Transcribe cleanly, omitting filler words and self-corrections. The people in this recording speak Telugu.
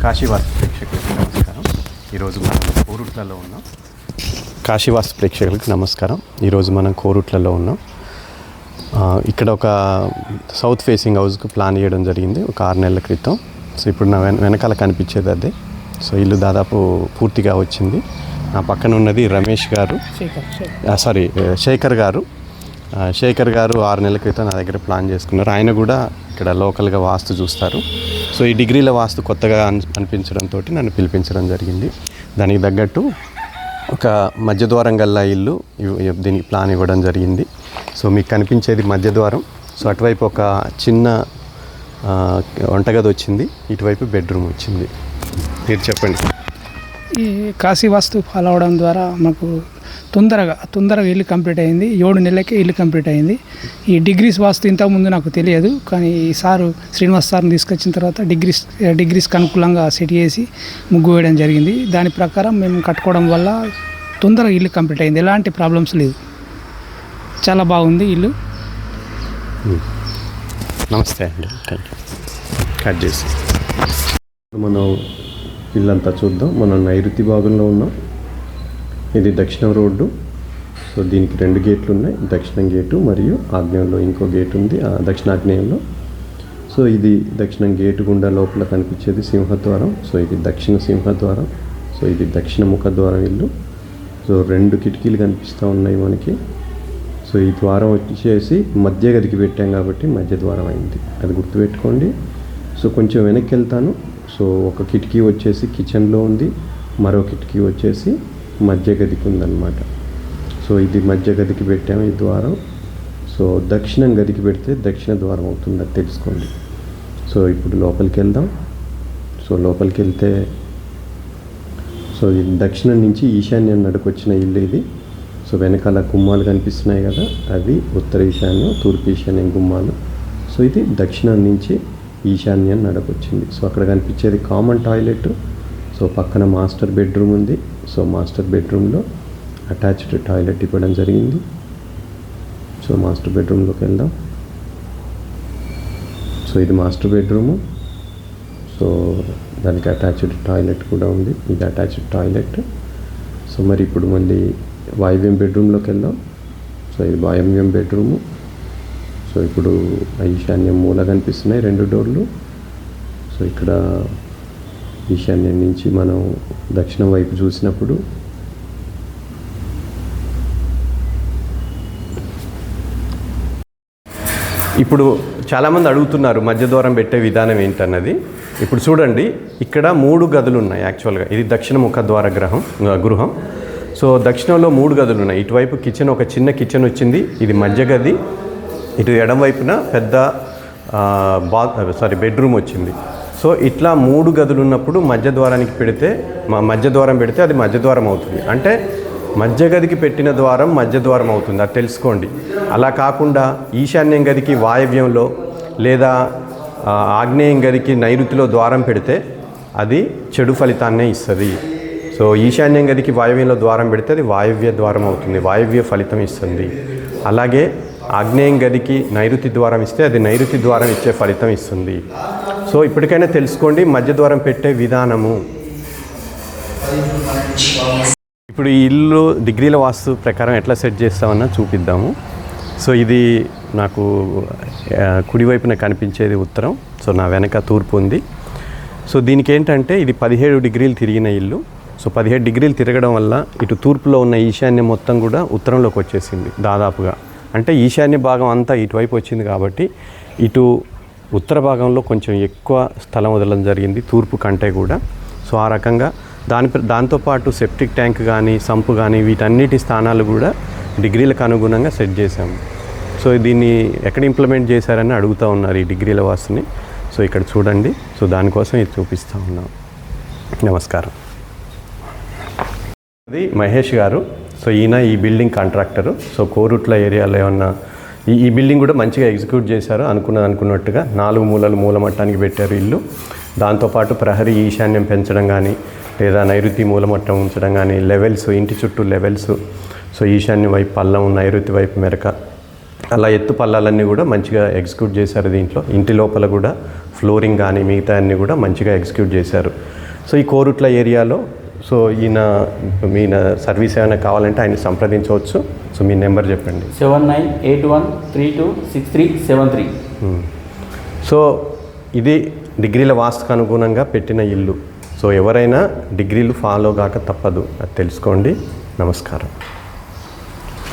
కాశీవాస్తు ప్రేక్షకులకు నమస్కారం. ఈరోజు మనం కోరుట్లలో ఉన్నాం. కాశీవాస్తు ప్రేక్షకులకు నమస్కారం. ఈరోజు మనం కోరుట్లలో ఉన్నాం. ఇక్కడ ఒక సౌత్ ఫేసింగ్ హౌస్కి ప్లాన్ చేయడం జరిగింది ఒక 6 నెలల క్రితం. సో ఇప్పుడు నా వెనకాల కనిపించేది అదే. సో ఇల్లు దాదాపు పూర్తిగా వచ్చింది. నా పక్కన ఉన్నది రమేష్ గారు, శేఖర్ గారు 6 నెలల క్రితం నా దగ్గర ప్లాన్ చేసుకున్నారు. ఆయన కూడా ఇక్కడ లోకల్గా వాస్తు చూస్తారు. సో ఈ డిగ్రీల వాస్తు కొత్తగా అనిపించడంతో నన్ను పిలిపించడం జరిగింది. దానికి తగ్గట్టు ఒక మధ్యద్వారం గల్లా ఇల్లు దీనికి ప్లాన్ ఇవ్వడం జరిగింది. సో మీకు కనిపించేది మధ్యద్వారం. సో అటువైపు ఒక చిన్న వంటగది వచ్చింది, ఇటువైపు బెడ్రూమ్ వచ్చింది. మీరు చెప్పండి. ఈ కాశీ వాస్తు ఫాలో అవడం ద్వారా మాకు తొందరగా ఇల్లు కంప్లీట్ అయింది. 7 నెలలకే ఇల్లు కంప్లీట్ అయింది. ఈ డిగ్రీస్ వాస్తు ఇంతకుముందు నాకు తెలియదు, కానీ ఈ సారు శ్రీనివాస్ సార్ని తీసుకొచ్చిన తర్వాత డిగ్రీస్కి అనుకూలంగా సెట్ చేసి ముగ్గు వేయడం జరిగింది. దాని ప్రకారం మేము కట్టుకోవడం వల్ల తొందరగా ఇల్లు కంప్లీట్ అయింది. ఎలాంటి ప్రాబ్లమ్స్ లేదు, చాలా బాగుంది ఇల్లు. నమస్తే అండి. కట్ చేసి మనం ఇల్లంతా చూద్దాం. మనం నైరుతి భాగంలో ఉన్నాం. ఇది దక్షిణం రోడ్డు. సో దీనికి 2 గేట్లు ఉన్నాయి. దక్షిణం గేటు మరియు ఆగ్నేయంలో ఇంకో గేట్ ఉంది, దక్షిణాగ్నేయంలో. సో ఇది దక్షిణం గేటు గుండా లోపల కనిపించేది సింహద్వారం. సో ఇది దక్షిణ సింహద్వారం. సో ఇది దక్షిణ ముఖద్వారం ఇల్లు. సో 2 కిటికీలు కనిపిస్తూ ఉన్నాయి మనకి. సో ఈ ద్వారం వచ్చేసి మధ్య గదికి పెట్టాం కాబట్టి మధ్య ద్వారం అయింది, అది గుర్తుపెట్టుకోండి. సో కొంచెం వెనక్కి వెళ్తాను. సో ఒక కిటికీ వచ్చేసి కిచెన్లో ఉంది, మరో కిటికీ వచ్చేసి మధ్య గదికి ఉందన్నమాట. సో ఇది మధ్య గదికి పెట్టాము ఈ ద్వారం. సో దక్షిణం గదికి పెడితే దక్షిణ ద్వారం అవుతుంది, అది తెలుసుకోండి. సో ఇప్పుడు లోపలికి వెళ్దాం. సో లోపలికి వెళ్తే సో ఇది దక్షిణం నుంచి ఈశాన్యం నడుకు వచ్చిన ఇల్లు ఇది. సో వెనకాల గుమ్మాలు కనిపిస్తున్నాయి కదా, అవి ఉత్తర ఈశాన్యం, తూర్పు ఈశాన్యం గుమ్మాలు. సో ఇది దక్షిణం నుంచి ఈశాన్యం నడకొచ్చింది. సో అక్కడ కనిపించేది కామన్ టాయిలెట్. సో పక్కన మాస్టర్ బెడ్రూమ్ ఉంది. సో మాస్టర్ బెడ్రూమ్లో అటాచ్డ్ టాయిలెట్ ఇవ్వడం జరిగింది. సో మాస్టర్ బెడ్రూమ్లోకి వెళ్దాం. సో ఇది మాస్టర్ బెడ్రూము. సో దానికి అటాచ్డ్ టాయిలెట్ కూడా ఉంది. ఇది అటాచ్డ్ టాయిలెట్. సో మరి ఇప్పుడు మళ్ళీ వాయువ్యం బెడ్రూమ్లోకి వెళ్దాం. సో ఇది వాయువ్యం బెడ్రూము. సో ఇప్పుడు ఈశాన్యం మూల కనిపిస్తున్నాయి 2 డోర్లు. సో ఇక్కడ ఈశాన్యం నుంచి మనం దక్షిణం వైపు చూసినప్పుడు ఇప్పుడు చాలామంది అడుగుతున్నారు మధ్యద్వారం పెట్టే విధానం ఏంటన్నది. ఇప్పుడు చూడండి, ఇక్కడ 3 గదులు ఉన్నాయి. యాక్చువల్గా ఇది దక్షిణ ముఖద్వార గృహం. సో దక్షిణంలో 3 గదులు ఉన్నాయి. ఇటువైపు కిచెన్, ఒక చిన్న కిచెన్ వచ్చింది. ఇది మధ్య గది. ఇటు ఎడం వైపున పెద్ద బెడ్రూమ్ వచ్చింది. సో ఇట్లా 3 గదులు ఉన్నప్పుడు మధ్యద్వారం పెడితే అది మధ్యద్వారం అవుతుంది. అంటే మధ్య గదికి పెట్టిన ద్వారం మధ్యద్వారం అవుతుంది, అది తెలుసుకోండి. అలా కాకుండా ఈశాన్యం గదికి వాయవ్యంలో లేదా ఆగ్నేయం గదికి నైరుతిలో ద్వారం పెడితే అది చెడు ఫలితాన్నే ఇస్తుంది. సో ఈశాన్యం గదికి వాయవ్యంలో ద్వారం పెడితే అది వాయవ్య ద్వారం అవుతుంది, వాయవ్య ఫలితం ఇస్తుంది. అలాగే ఆగ్నేయం గదికి నైరుతి ద్వారం ఇస్తే అది నైరుతి ద్వారం ఇచ్చే ఫలితం ఇస్తుంది. సో ఇప్పటికైనా తెలుసుకోండి మధ్య ద్వారం పెట్టే విధానము. ఇప్పుడు ఈ ఇల్లు డిగ్రీల వాస్తు ప్రకారం ఎట్లా సెట్ చేస్తామన్నా చూపిద్దాము. సో ఇది నాకు కుడివైపున కనిపించేది ఉత్తరం. సో నా వెనక తూర్పు ఉంది. సో దీనికి ఏంటంటే ఇది 17 డిగ్రీలు తిరిగిన ఇల్లు. సో 17 డిగ్రీలు తిరగడం వల్ల ఇటు తూర్పులో ఉన్న ఈశాన్యం మొత్తం కూడా ఉత్తరంలోకి వచ్చేసింది దాదాపుగా. అంటే ఈశాన్య భాగం అంతా ఇటువైపు వచ్చింది కాబట్టి ఇటు ఉత్తర భాగంలో కొంచెం ఎక్కువ స్థలం వదలడం జరిగింది తూర్పు కంటే కూడా. సో ఆ రకంగా దాంతోపాటు సెప్టిక్ ట్యాంక్ కానీ సంపు కానీ వీటన్నిటి స్థానాలు కూడా డిగ్రీలకు అనుగుణంగా సెట్ చేశాము. సో దీన్ని ఎక్కడ ఇంప్లిమెంట్ చేశారని అడుగుతూ ఉన్నారు ఈ డిగ్రీల వాస్తుని. సో ఇక్కడ చూడండి. సో దానికోసం ఇది చూపిస్తూ ఉన్నాం. నమస్కారం. అది మహేష్ గారు. సో ఈయన ఈ బిల్డింగ్ కాంట్రాక్టరు. సో కోరుట్ల ఏరియాలో ఏమన్నా ఈ బిల్డింగ్ కూడా మంచిగా ఎగ్జిక్యూట్ చేశారు అనుకున్నట్టుగా. 4 మూలలు మూలమట్టానికి పెట్టారు ఇల్లు. దాంతోపాటు ప్రహరీ ఈశాన్యం పెంచడం కానీ లేదా నైరుతి మూలమట్టం ఉంచడం కానీ, లెవెల్స్, ఇంటి చుట్టూ లెవెల్స్. సో ఈశాన్యం వైపు పల్లం, నైరుతి వైపు మెరక, అలా ఎత్తు పల్లాలన్నీ కూడా మంచిగా ఎగ్జిక్యూట్ చేశారు. దీంట్లో ఇంటి లోపల కూడా ఫ్లోరింగ్ కానీ మిగతా అన్నీ కూడా మంచిగా ఎగ్జిక్యూట్ చేశారు. సో ఈ కోరుట్ల ఏరియాలో సో ఈయన సర్వీస్ ఏమైనా కావాలంటే ఆయన సంప్రదించవచ్చు. సో మీ నెంబర్ చెప్పండి. 7981326373. సో ఇది డిగ్రీల వాస్తుకు అనుగుణంగా పెట్టిన ఇల్లు. సో ఎవరైనా డిగ్రీలు ఫాలో కాక తప్పదు, అది తెలుసుకోండి. నమస్కారం.